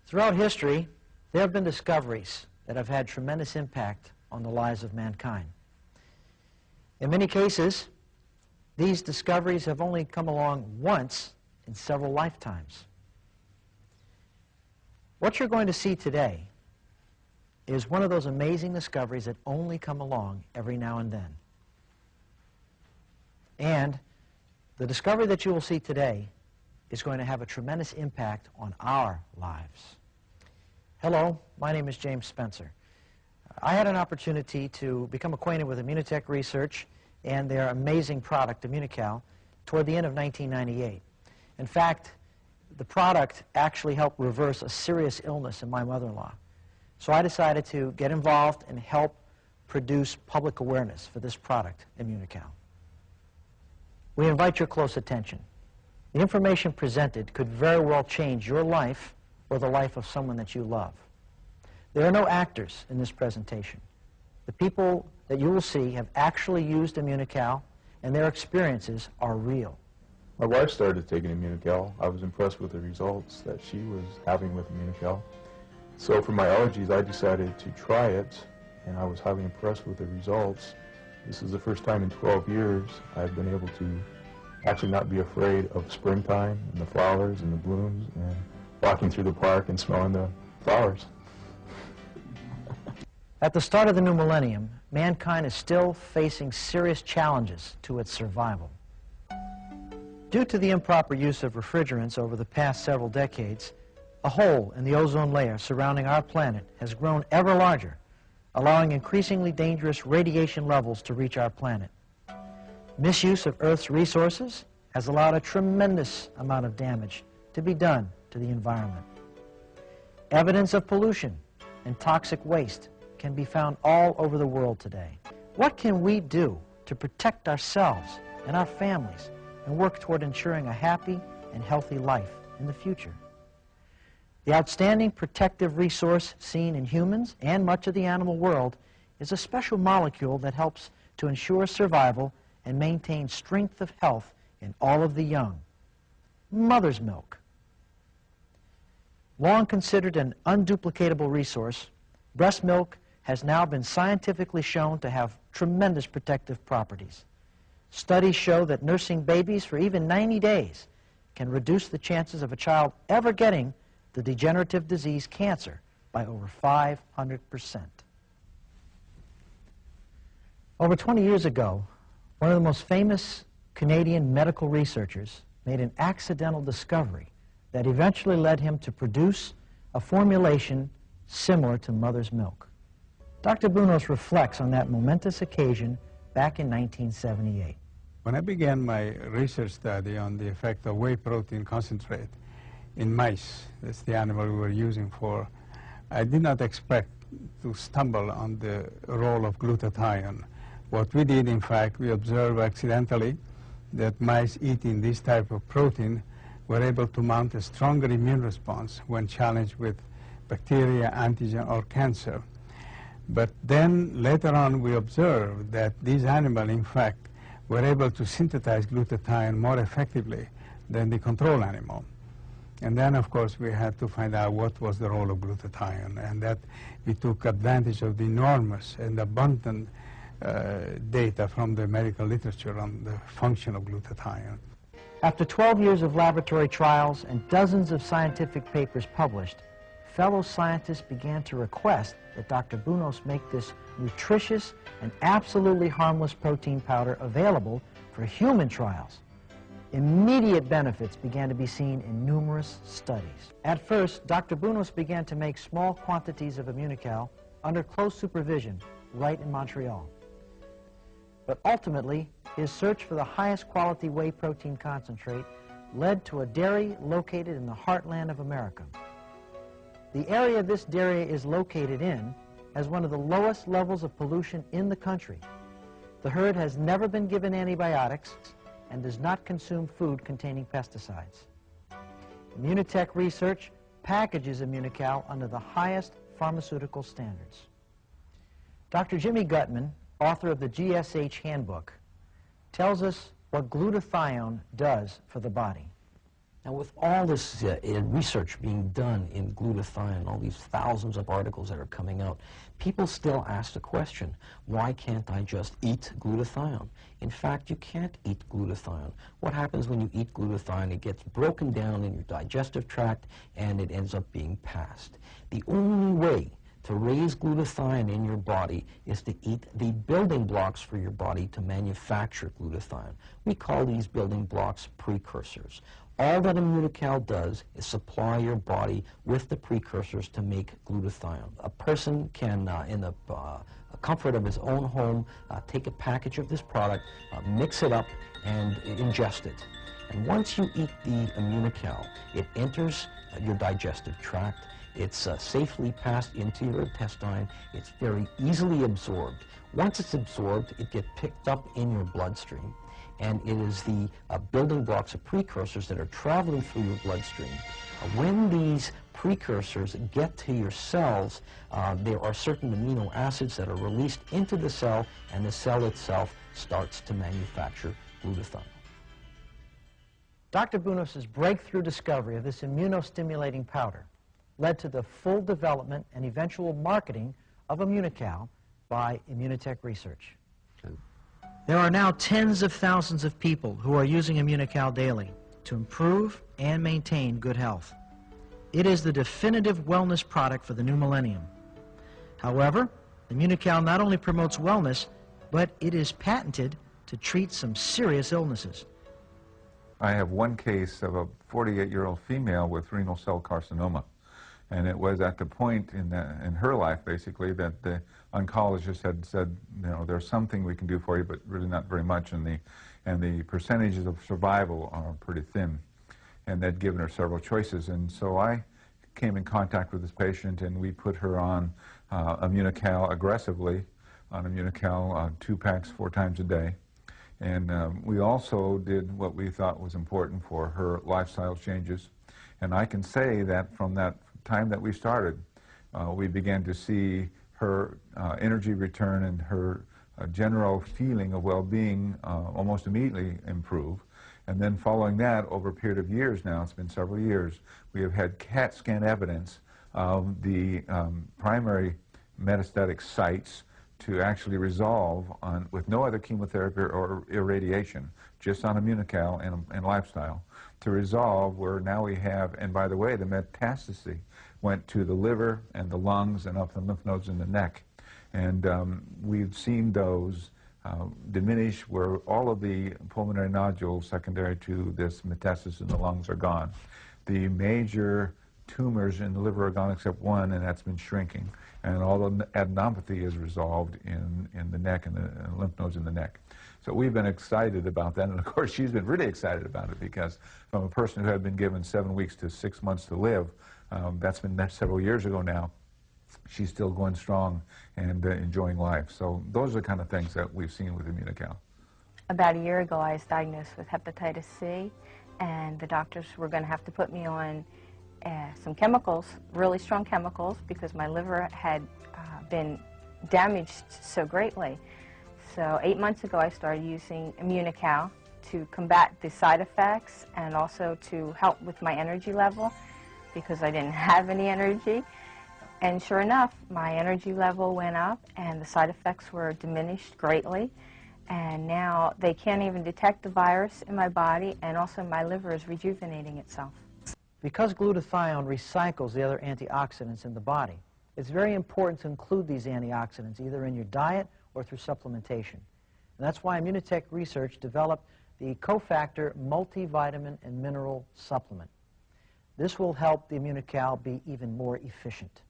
Throughout history, there have been discoveries that have had tremendous impact on the lives of mankind. In many cases, these discoveries have only come along once in several lifetimes. What you're going to see today is one of those amazing discoveries that only come along every now and then. And the discovery that you will see today is going to have a tremendous impact on our lives. Hello, my name is James Spencer. I had an opportunity to become acquainted with Immunotech Research and their amazing product, Immunocal, toward the end of 1998. In fact, the product actually helped reverse a serious illness in my mother-in-law. So I decided to get involved and help produce public awareness for this product, Immunocal. We invite your close attention. The information presented could very well change your life or the life of someone that you love. There are no actors in this presentation. The people that you will see have actually used Immunocal, and their experiences are real. My wife started taking Immunocal. I was impressed with the results that she was having with Immunocal. So for my allergies, I decided to try it, and I was highly impressed with the results. This is the first time in 12 years I've been able to actually not be afraid of springtime and the flowers and the blooms and walking through the park and smelling the flowers. At the start of the new millennium, mankind is still facing serious challenges to its survival. Due to the improper use of refrigerants over the past several decades, a hole in the ozone layer surrounding our planet has grown ever larger, allowing increasingly dangerous radiation levels to reach our planet. Misuse of Earth's resources has allowed a tremendous amount of damage to be done to the environment. Evidence of pollution and toxic waste can be found all over the world today. What can we do to protect ourselves and our families and work toward ensuring a happy and healthy life in the future? The outstanding protective resource seen in humans and much of the animal world is a special molecule that helps to ensure survival and maintain strength of health in all of the young. Mother's milk. Long considered an unduplicatable resource, breast milk has now been scientifically shown to have tremendous protective properties. Studies show that nursing babies for even 90 days can reduce the chances of a child ever getting the degenerative disease cancer by over 500%. Over 20 years ago, one of the most famous Canadian medical researchers made an accidental discovery that eventually led him to produce a formulation similar to mother's milk. Dr. Bunos reflects on that momentous occasion back in 1978. When I began my research study on the effect of whey protein concentrate in mice, that's the animal we were using for, I did not expect to stumble on the role of glutathione. What we did, in fact, we observed accidentally that mice eating this type of protein were able to mount a stronger immune response when challenged with bacteria, antigen, or cancer. But then later on we observed that these animals, in fact, were able to synthesize glutathione more effectively than the control animal. And then, of course, we had to find out what was the role of glutathione, and that we took advantage of the enormous and abundant data from the medical literature on the function of glutathione. After 12 years of laboratory trials and dozens of scientific papers published, fellow scientists began to request that Dr. Bunos make this nutritious and absolutely harmless protein powder available for human trials. Immediate benefits began to be seen in numerous studies. At first, Dr. Bunos began to make small quantities of Immunocal under close supervision right in Montreal. But ultimately, his search for the highest quality whey protein concentrate led to a dairy located in the heartland of America. The area this dairy is located in has one of the lowest levels of pollution in the country. The herd has never been given antibiotics and does not consume food containing pesticides. Immunotech Research packages Immunocal under the highest pharmaceutical standards. Dr. Jimmy Gutman, author of the GSH Handbook, tells us what glutathione does for the body. Now, with all this research being done in glutathione, all these thousands of articles that are coming out, people still ask the question, why can't I just eat glutathione? In fact, you can't eat glutathione. What happens when you eat glutathione? It gets broken down in your digestive tract, and it ends up being passed. The only way to raise glutathione in your body is to eat the building blocks for your body to manufacture glutathione. We call these building blocks precursors. All that Immunocal does is supply your body with the precursors to make glutathione. A person can, in the comfort of his own home, take a package of this product, mix it up, and ingest it. And once you eat the Immunocal, it enters your digestive tract. It's safely passed into your intestine. It's very easily absorbed. Once it's absorbed, it gets picked up in your bloodstream. And it is the building blocks of precursors that are traveling through your bloodstream. When these precursors get to your cells, there are certain amino acids that are released into the cell, and the cell itself starts to manufacture glutathione. Dr. Bunos's breakthrough discovery of this immunostimulating powder led to the full development and eventual marketing of Immunocal by Immunotech Research. There are now tens of thousands of people who are using Immunocal daily to improve and maintain good health. It is the definitive wellness product for the new millennium. However, Immunocal not only promotes wellness, but it is patented to treat some serious illnesses. I have one case of a 48-year-old female with renal cell carcinoma. And it was at the point in her life, basically, that the oncologist had said, you know, there's something we can do for you, but really not very much, and the percentages of survival are pretty thin. And they'd given her several choices. And so I came in contact with this patient, and we put her on Immunocal aggressively, on Immunocal 2 packs 4 times a day. And we also did what we thought was important for her lifestyle changes. And I can say that from that time that we started, we began to see her energy return and her general feeling of well-being almost immediately improve. And then following that, over a period of years now, it's been several years, we have had CAT scan evidence of the primary metastatic sites to actually resolve with no other chemotherapy or irradiation, just on Immunocal and lifestyle, to resolve where now we have, and by the way, the metastasis went to the liver and the lungs and up the lymph nodes in the neck. And we've seen those diminish where all of the pulmonary nodules secondary to this metastasis in the lungs are gone. The major tumors in the liver are gone except one, and that's been shrinking. And all the adenopathy is resolved in the neck and the lymph nodes in the neck. So we've been excited about that, and of course she's been really excited about it, because from a person who had been given 7 weeks to 6 months to live, that's been several years ago now, she's still going strong and enjoying life. So those are the kind of things that we've seen with Immunocal. About a year ago, I was diagnosed with hepatitis C, and the doctors were going to have to put me on some chemicals, really strong chemicals, because my liver had been damaged so greatly. So 8 months ago, I started using Immunocal to combat the side effects and also to help with my energy level, because I didn't have any energy. And sure enough, my energy level went up and the side effects were diminished greatly. And now they can't even detect the virus in my body, and also my liver is rejuvenating itself. Because glutathione recycles the other antioxidants in the body, it's very important to include these antioxidants either in your diet or through supplementation. And that's why Immunotech Research developed the Cofactor multivitamin and mineral supplement. This will help the Immunocal be even more efficient.